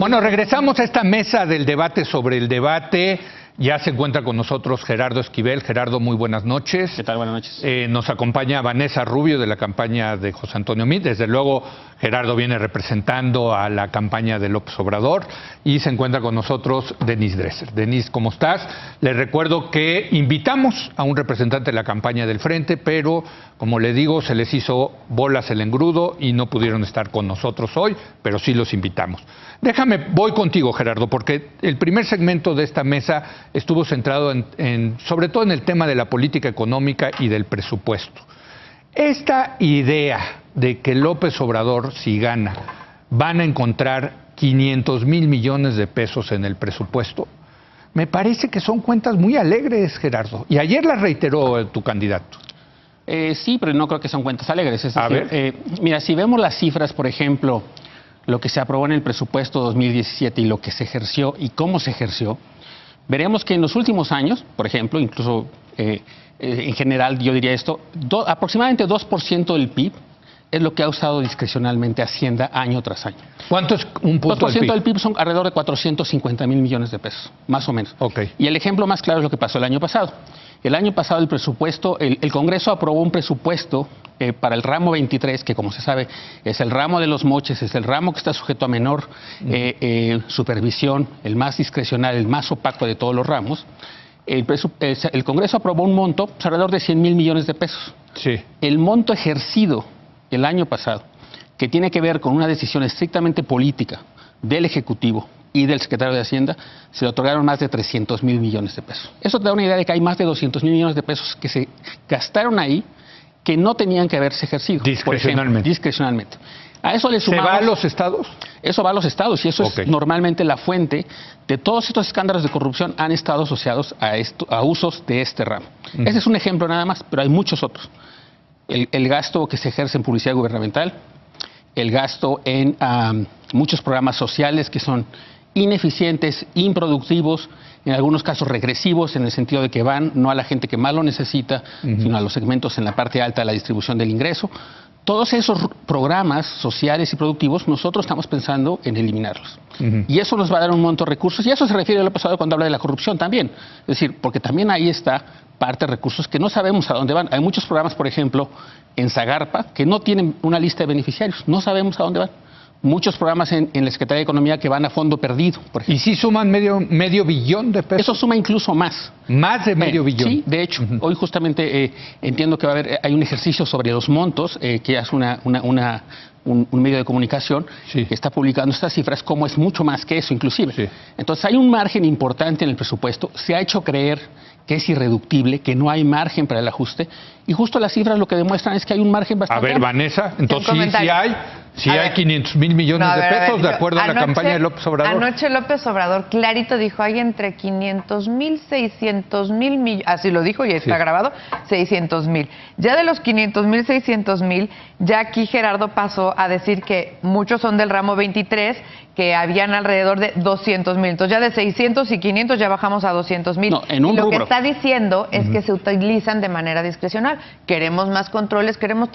Bueno, regresamos a esta mesa del debate sobre el debate. Ya se encuentra con nosotros Gerardo Esquivel. Gerardo, muy buenas noches. ¿Qué tal? Buenas noches. Nos acompaña Vanessa Rubio de la campaña de José Antonio Meade. Desde luego, Gerardo viene representando a la campaña de López Obrador. Y se encuentra con nosotros Denise Dresser. Denise, ¿cómo estás? Les recuerdo que invitamos a un representante de la campaña del Frente, pero, como le digo, se les hizo bolas el engrudo y no pudieron estar con nosotros hoy, pero sí los invitamos. Voy contigo, Gerardo, porque el primer segmento de esta mesa estuvo centrado sobre todo en el tema de la política económica y del presupuesto. Esta idea de que López Obrador, si gana, van a encontrar 500,000 millones de pesos en el presupuesto, me parece que son cuentas muy alegres, Gerardo. Y ayer las reiteró tu candidato. Sí, pero no creo que son cuentas alegres. Es decir, mira, si vemos las cifras, por ejemplo, lo que se aprobó en el presupuesto 2017 y lo que se ejerció y cómo se ejerció, veremos que en los últimos años, por ejemplo, incluso en general yo diría esto, aproximadamente 2% del PIB es lo que ha usado discrecionalmente Hacienda año tras año. ¿Cuánto es un punto 2% del PIB son alrededor de 450,000 millones de pesos, más o menos. Okay. Y el ejemplo más claro es lo que pasó el año pasado. El año pasado el presupuesto, el Congreso aprobó un presupuesto para el ramo 23, que como se sabe es el ramo de los moches, es el ramo que está sujeto a menor supervisión, el más discrecional, el más opaco de todos los ramos. El Congreso aprobó un monto alrededor de 100,000 millones de pesos. Sí. El monto ejercido el año pasado, que tiene que ver con una decisión estrictamente política del Ejecutivo y del secretario de Hacienda, se le otorgaron más de 300,000 millones de pesos. Eso te da una idea de que hay más de 200,000 millones de pesos que se gastaron ahí que no tenían que haberse ejercido. Discrecionalmente. Por ejemplo, discrecionalmente. A eso le sumamos, ¿Se va a los estados? Eso va a los estados y eso es normalmente la fuente de todos estos escándalos de corrupción han estado asociados a usos de este ramo. Ese es un ejemplo nada más, pero hay muchos otros. El gasto que se ejerce en publicidad gubernamental, el gasto en muchos programas sociales que son ineficientes, improductivos, en algunos casos regresivos, en el sentido de que van no a la gente que más lo necesita, sino a los segmentos en la parte alta de la distribución del ingreso. Todos esos programas sociales y productivos, nosotros estamos pensando en eliminarlos. Y eso nos va a dar un monto de recursos, y a eso se refiere López Obrador cuando habla de la corrupción también. Es decir, porque también ahí está parte de recursos que no sabemos a dónde van. Hay muchos programas, por ejemplo, en Zagarpa, que no tienen una lista de beneficiarios, no sabemos a dónde van. Muchos programas en la Secretaría de Economía que van a fondo perdido, por ejemplo. ¿Y si suman medio billón de pesos? Eso suma incluso más. ¿Más de medio billón? Sí, de hecho. Hoy justamente entiendo que hay un ejercicio sobre los montos, que es un medio de comunicación que está publicando estas cifras, como es mucho más que eso inclusive. Sí. Entonces hay un margen importante en el presupuesto, se ha hecho creer que es irreductible, que no hay margen para el ajuste, y justo las cifras lo que demuestran es que hay un margen bastante... A ver, Vanessa, entonces sí hay 500,000 millones de pesos, de acuerdo a la campaña de López Obrador. Anoche López Obrador clarito dijo, hay entre 500,000, 600,000 millones, así lo dijo y está grabado, 600,000. Ya de los 500,000, 600,000, ya aquí Gerardo pasó a decir que muchos son del ramo 23, que habían alrededor de 200,000. Entonces ya de 600 y 500 ya bajamos a 200,000. No, en un lo rubro. que está diciendo es que se utilizan de manera discrecional. Queremos más controles, queremos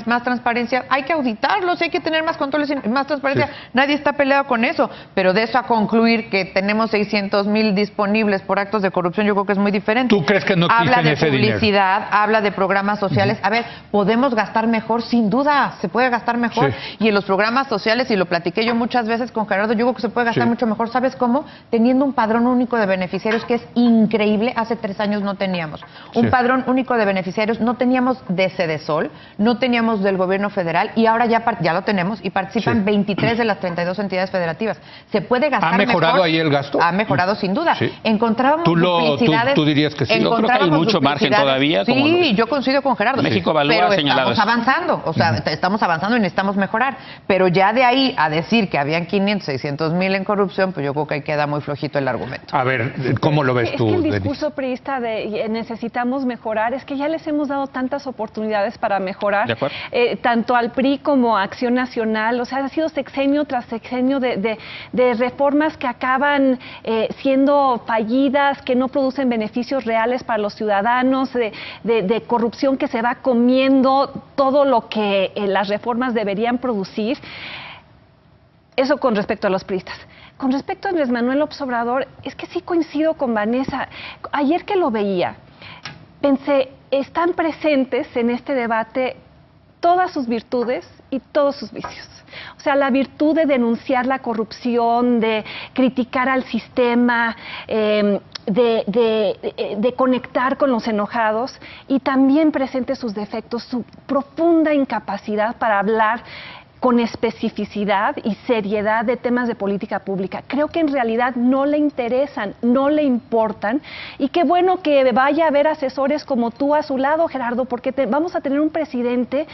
más transparencia. Hay que auditarlos, hay que tener más controles y más transparencia. Sí. Nadie está peleado con eso. Pero de eso a concluir que tenemos 600,000 disponibles por actos de corrupción, yo creo que es muy diferente. ¿Tú crees que no existe ese dinero? Habla de publicidad, habla de programas sociales. A ver, ¿podemos gastar mejor? Sin duda, se puede gastar mejor. Sí. Y en los programas sociales, y lo platiqué yo muchas veces con Gerardo, yo creo que se puede gastar mucho mejor. ¿Sabes cómo? Teniendo un padrón único de beneficiarios, que es increíble. Hace 3 años no teníamos. Un padrón único de beneficiarios. No teníamos de Sedesol, no teníamos del gobierno federal, y ahora ya lo tenemos, y participan 23 de las 32 entidades federativas. ¿Se puede gastar mejor? ¿Ha mejorado ahí el gasto? Ha mejorado sin duda. Sí. Encontrábamos duplicidades. ¿Tú dirías que sí? Yo creo que hay mucho margen todavía. Sí, yo coincido con Gerardo. México Evalúa ha señalado estamos avanzando, o sea, estamos avanzando y necesitamos mejorar. Pero ya de ahí a decir que habían 500, 600,000 en corrupción, pues yo creo que ahí queda muy flojito el argumento. A ver, ¿cómo lo ves tú, Es que el discurso priista de necesitamos mejorar, es que ya les hemos dado tantas oportunidades para mejorar, tanto al PRI como a Acción Nacional. O sea, ha sido sexenio tras sexenio de reformas que acaban siendo fallidas, que no producen beneficios reales para los ciudadanos, de corrupción que se va comiendo todo lo que las reformas deberían producir. Eso con respecto a los priistas. con respecto a Andrés Manuel López Obrador, es que sí coincido con Vanessa. Ayer que lo veía, pensé, están presentes en este debate todas sus virtudes y todos sus vicios. O sea, la virtud de denunciar la corrupción, de criticar al sistema, de conectar con los enojados, y también presente sus defectos, su profunda incapacidad para hablar con especificidad y seriedad de temas de política pública. Creo que en realidad no le interesan, no le importan, y qué bueno que vaya a haber asesores como tú a su lado, Gerardo, porque vamos a tener un presidente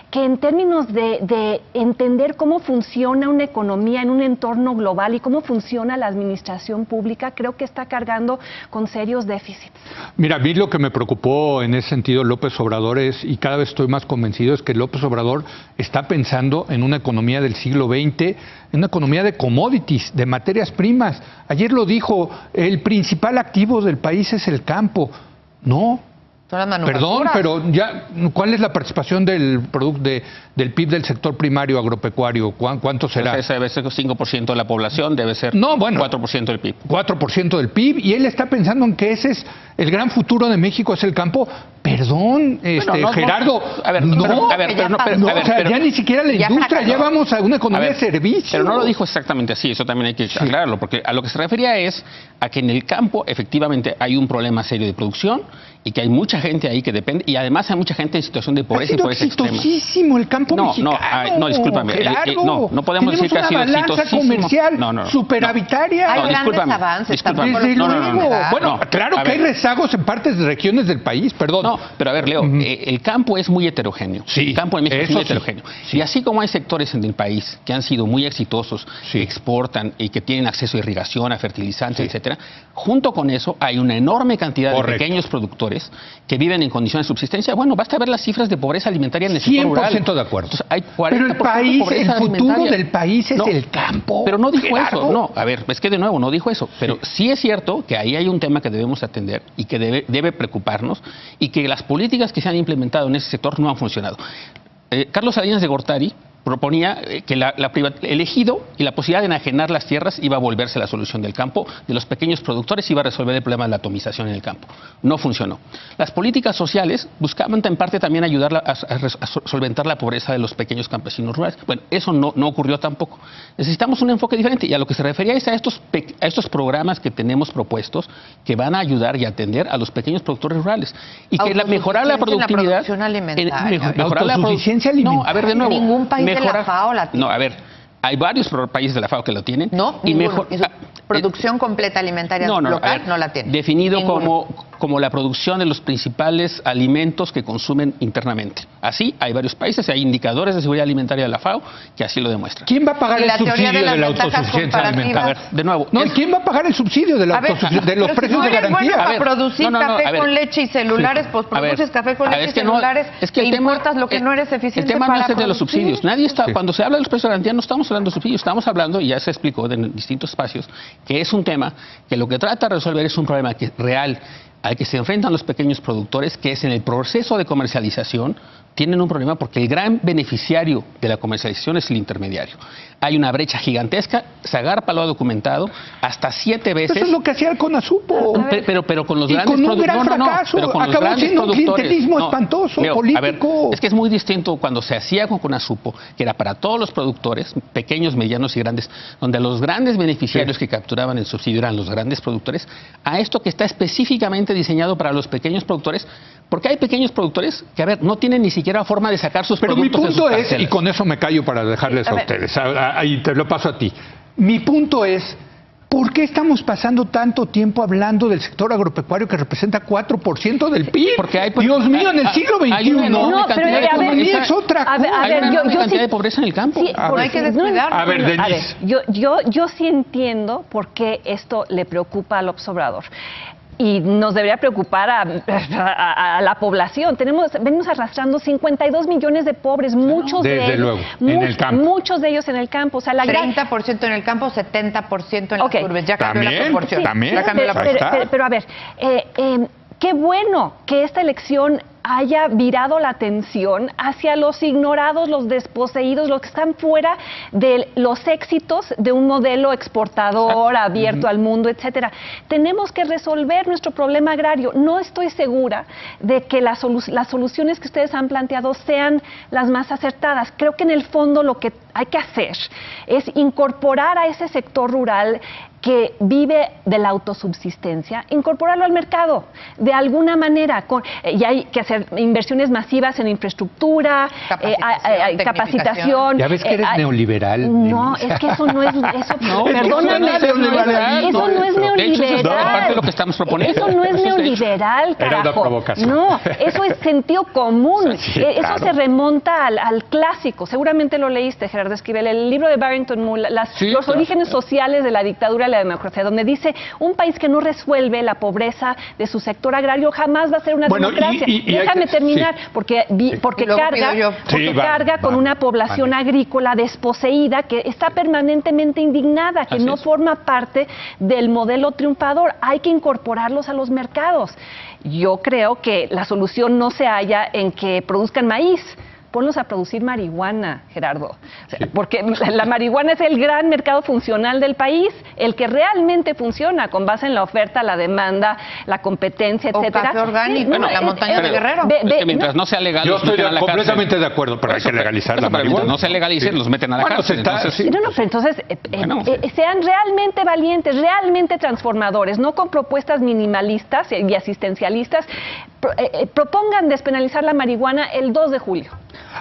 que en términos de entender cómo funciona una economía en un entorno global y cómo funciona la administración pública, creo que está cargando con serios déficits. Mira, a mí lo que me preocupó en ese sentido López Obrador es, y cada vez estoy más convencido, es que López Obrador está pensando en una economía del siglo XX, en una economía de commodities, de materias primas. Ayer lo dijo, el principal activo del país es el campo. No. Perdón, pero ya, ¿cuál es la participación del producto del PIB del sector primario agropecuario? ¿Cuánto será? Pues ese debe ser 5% de la población, debe ser 4% del PIB. 4% del PIB, y él está pensando en que ese es el gran futuro de México, es el campo. Perdón, Gerardo, ya ni siquiera la industria, ya vamos a una economía de servicio. Pero no lo dijo exactamente así, eso también hay que aclararlo, porque a lo que se refería es a que en el campo efectivamente hay un problema serio de producción y que hay mucha gente ahí que depende, y además hay mucha gente en situación de pobreza y pobreza extrema. Exitosísimo el campo mexicano. No, discúlpame. No podemos decir que ha sido exitosísimo. Comercial superavitaria. Hay grandes avances. Desde luego. Bueno, claro que hay rezagos en partes de regiones del país, perdón. No, pero a ver, Leo, el campo es muy heterogéneo. Sí, el campo en México es muy heterogéneo. Sí. Y así como hay sectores en el país que han sido muy exitosos, que exportan y que tienen acceso a irrigación, a fertilizantes, etcétera, junto con eso hay una enorme cantidad de pequeños productores que viven en condiciones de subsistencia. Bueno, basta ver las cifras de pobreza alimentaria en el sector rural. 100% de acuerdo. Entonces, hay 40% pero el país, de pobreza el futuro del país es el campo. Pero no dijo eso. No, a ver, es que de nuevo no dijo eso. Pero sí es cierto que ahí hay un tema que debemos atender y que debe preocuparnos, y que las políticas que se han implementado en ese sector no han funcionado. Carlos Salinas de Gortari proponía que el ejido y la posibilidad de enajenar las tierras iba a volverse la solución del campo, de los pequeños productores, iba a resolver el problema de la atomización en el campo. No funcionó. Las políticas sociales buscaban en parte también ayudar a solventar la pobreza de los pequeños campesinos rurales. Bueno, eso no ocurrió tampoco. Necesitamos un enfoque diferente, y a lo que se refería es a estos programas que tenemos propuestos que van a ayudar y atender a los pequeños productores rurales, y que mejorar la productividad, mejorar la autosuficiencia alimentaria. No, a ver, de nuevo, ningún país de la FAO la tiene. No, a ver, hay varios países de la FAO que lo tienen. No, y producción completa alimentaria local no la tiene. Definido como la producción de los principales alimentos que consumen internamente. Así, hay varios países, hay indicadores de seguridad alimentaria de la FAO que así lo demuestran. ¿Quién va a pagar el subsidio de la autosuficiencia alimentaria? A ver, de nuevo. No, ¿quién va a pagar el subsidio de la autosuficiencia, de los precios de garantía? Para producir café con leche y celulares, pues produces café con leche y celulares, e importas lo que no eres eficiente para el tema no es de los subsidios. Nadie está, cuando se habla de los precios de garantía, no estamos hablando de subsidios, estamos hablando, y ya se explicó en distintos espacios, que es un tema que lo que trata de resolver es un problema real al que se enfrentan los pequeños productores, que es en el proceso de comercialización. Tienen un problema porque el gran beneficiario de la comercialización es el intermediario. Hay una brecha gigantesca, Zagarpa lo ha documentado, hasta 7 veces. Eso es lo que hacía el CONASUPO. Pero con los grandes productores. Acabó siendo un clientelismo espantoso, político. A ver, es que es muy distinto cuando se hacía con CONASUPO, que era para todos los productores, pequeños, medianos y grandes, donde los grandes beneficiarios que capturaban el subsidio eran los grandes productores, a esto que está específicamente diseñado para los pequeños productores, porque hay pequeños productores que, a ver, no tienen ni siquiera forma de sacar sus productos. Pero mi punto es, y con eso me callo para dejarles a ustedes, ahí te lo paso a ti. Mi punto es, ¿por qué estamos pasando tanto tiempo hablando del sector agropecuario que representa 4% del PIB? Porque hay, Dios mío, en el siglo XXI hay una enorme cantidad de pobreza. Es otra cosa. Hay una enorme cantidad de pobreza en el campo. Sí, no hay que descuidar. A ver, Denise. Yo sí entiendo por qué esto le preocupa al López Obrador. Y nos debería preocupar a la población. Venimos arrastrando 52 millones de pobres, muchos de ellos, en el campo. Muchos de ellos en el campo. O sea, 30% en el campo, 70% en las urbes. Ya cambió la proporción. También. Ya cambió la proporción. Pero a ver, qué bueno que esta elección haya virado la atención hacia los ignorados, los desposeídos, los que están fuera de los éxitos de un modelo exportador, abierto al mundo, etcétera. Tenemos que resolver nuestro problema agrario. No estoy segura de que las soluciones que ustedes han planteado sean las más acertadas. Creo que en el fondo lo que hay que hacer es incorporar a ese sector rural que vive de la autosubsistencia, incorporarlo al mercado de alguna manera. Y hay que hacer inversiones masivas en infraestructura, capacitación. Ya ves que eres neoliberal. No, es que eso no es eso. No, perdóname, eso no es neoliberal. Parte de lo que estamos proponiendo. Eso no es neoliberal, carajo. Era una provocación. No, eso es sentido común. Sí, eso claro. se remonta al clásico. Seguramente lo leíste, Gerardo Esquivel, el libro de Barrington Moore, los orígenes sociales de la dictadura y la democracia, donde dice un país que no resuelve la pobreza de su sector agrario jamás va a ser una democracia. Déjame terminar, porque carga con una población agrícola desposeída que está permanentemente indignada, que no forma parte del modelo triunfador. Hay que incorporarlos a los mercados. Yo creo que la solución no se halla en que produzcan maíz. Ponlos a producir marihuana, Gerardo. O sea, porque la marihuana es el gran mercado funcional del país, el que realmente funciona con base en la oferta, la demanda, la competencia, etcétera. Café orgánico, en la montaña de Guerrero. Es que mientras no sea legal, yo estoy completamente de acuerdo, pero hay que legalizar la marihuana. No se legalice, los meten a la cárcel. Entonces, sean realmente valientes, realmente transformadores, no con propuestas minimalistas y asistencialistas. Propongan despenalizar la marihuana el 2 de julio.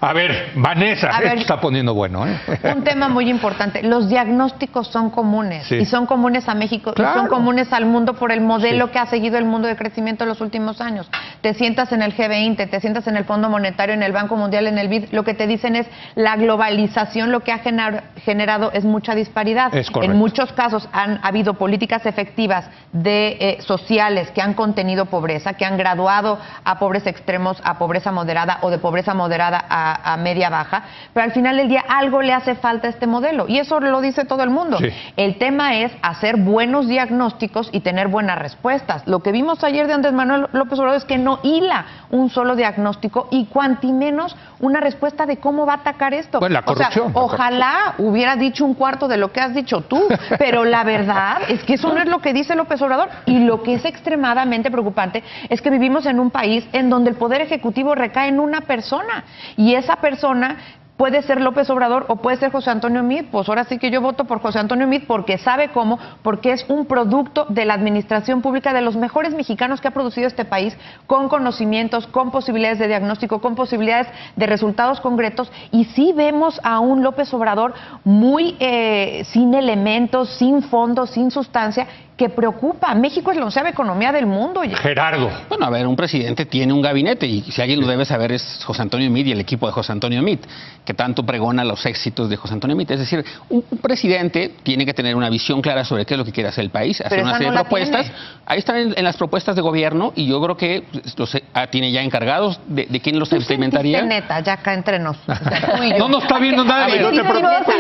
A ver, Vanessa, esto está poniendo bueno, ¿eh? Un tema muy importante. Los diagnósticos son comunes, y son comunes a México, y son comunes al mundo por el modelo que ha seguido el mundo de crecimiento en los últimos años. Te sientas en el G20, te sientas en el Fondo Monetario, en el Banco Mundial, en el BID, lo que te dicen es la globalización lo que ha generado es mucha disparidad. Es correcto. En muchos casos han habido políticas efectivas sociales que han contenido pobreza, que han graduado a pobres extremos, a pobreza moderada o de pobreza moderada a media baja, pero al final del día algo le hace falta a este modelo y eso lo dice todo el mundo. El tema es hacer buenos diagnósticos y tener buenas respuestas. Lo que vimos ayer de Andrés Manuel López Obrador es que no hila un solo diagnóstico y cuanti menos una respuesta de cómo va a atacar esto. Pues la corrupción. O sea, ojalá hubiera dicho un cuarto de lo que has dicho tú, pero la verdad es que eso no es lo que dice López Obrador y lo que es extremadamente preocupante es que vivimos en un país en donde el poder ejecutivo recae en una persona y esa persona puede ser López Obrador o puede ser José Antonio Meade. Pues ahora sí que yo voto por José Antonio Meade porque sabe cómo, porque es un producto de la administración pública de los mejores mexicanos que ha producido este país, con conocimientos, con posibilidades de diagnóstico, con posibilidades de resultados concretos. Y sí vemos a un López Obrador muy sin elementos, sin fondos, sin sustancia, que preocupa. México es la 11ª economía del mundo. Gerardo. Bueno, a ver, un presidente tiene un gabinete y si alguien lo debe saber es José Antonio Meade y el equipo de José Antonio Meade, que tanto pregona los éxitos de José Antonio Meade. Es decir, un presidente tiene que tener una visión clara sobre qué es lo que quiere hacer el país, hacer una serie de propuestas. Ahí están en las propuestas de gobierno y yo creo que los tiene ya encargados de quién los implementaría. Neta, ya acá entre nos. O sea, no nos está viendo nadie. No te preocupes.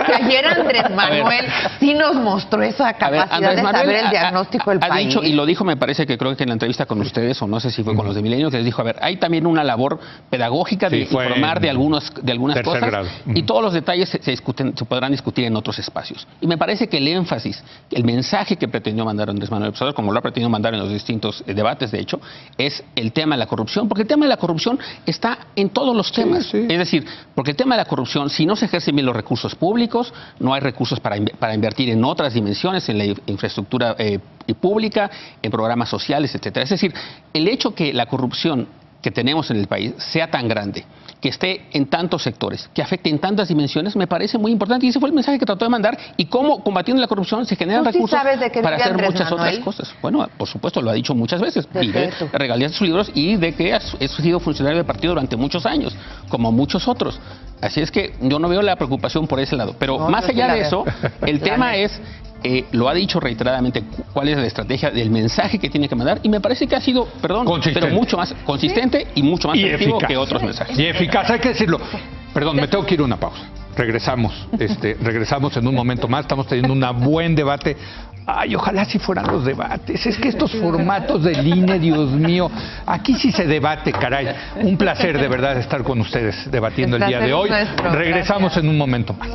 Que ayer Andrés Manuel sí nos mostró esa capacidad de saber el diagnóstico del país. Ha dicho, y lo dijo, me parece que creo que en la entrevista con ustedes, o no sé si fue con los de Milenio, que les dijo, a ver, hay también una labor pedagógica de informar de algunas cosas grado. Y todos los detalles se podrán discutir en otros espacios. Y me parece que el énfasis, el mensaje que pretendió mandar Andrés Manuel López Obrador, como lo ha pretendido mandar en los distintos debates, de hecho, es el tema de la corrupción, porque el tema de la corrupción está en todos los temas. Es decir, porque el tema de la corrupción, si no se ejercen bien los recursos públicos, no hay recursos para invertir en otras dimensiones, en la infraestructura pública, en programas sociales, etcétera. Es decir, el hecho que la corrupción que tenemos en el país sea tan grande, que esté en tantos sectores, que afecte en tantas dimensiones, me parece muy importante. Y ese fue el mensaje que trató de mandar. Y cómo, combatiendo la corrupción, se generan recursos para hacer muchas otras cosas. Bueno, por supuesto, lo ha dicho muchas veces. Vive regalías de sus libros y de que ha sido funcionario del partido durante muchos años, como muchos otros. Así es que yo no veo la preocupación por ese lado. Pero más allá de eso, el tema es... lo ha dicho reiteradamente cuál es la estrategia del mensaje que tiene que mandar y me parece que ha sido, pero mucho más consistente y mucho más efectivo que otros mensajes. Y eficaz, hay que decirlo. Perdón, me tengo que ir a una pausa. regresamos en un momento más. Estamos teniendo un buen debate. Ay, ojalá si fueran los debates. Es que estos formatos del INE, Dios mío, aquí sí se debate, caray. Un placer de verdad estar con ustedes debatiendo el día de hoy. Regresamos en un momento más.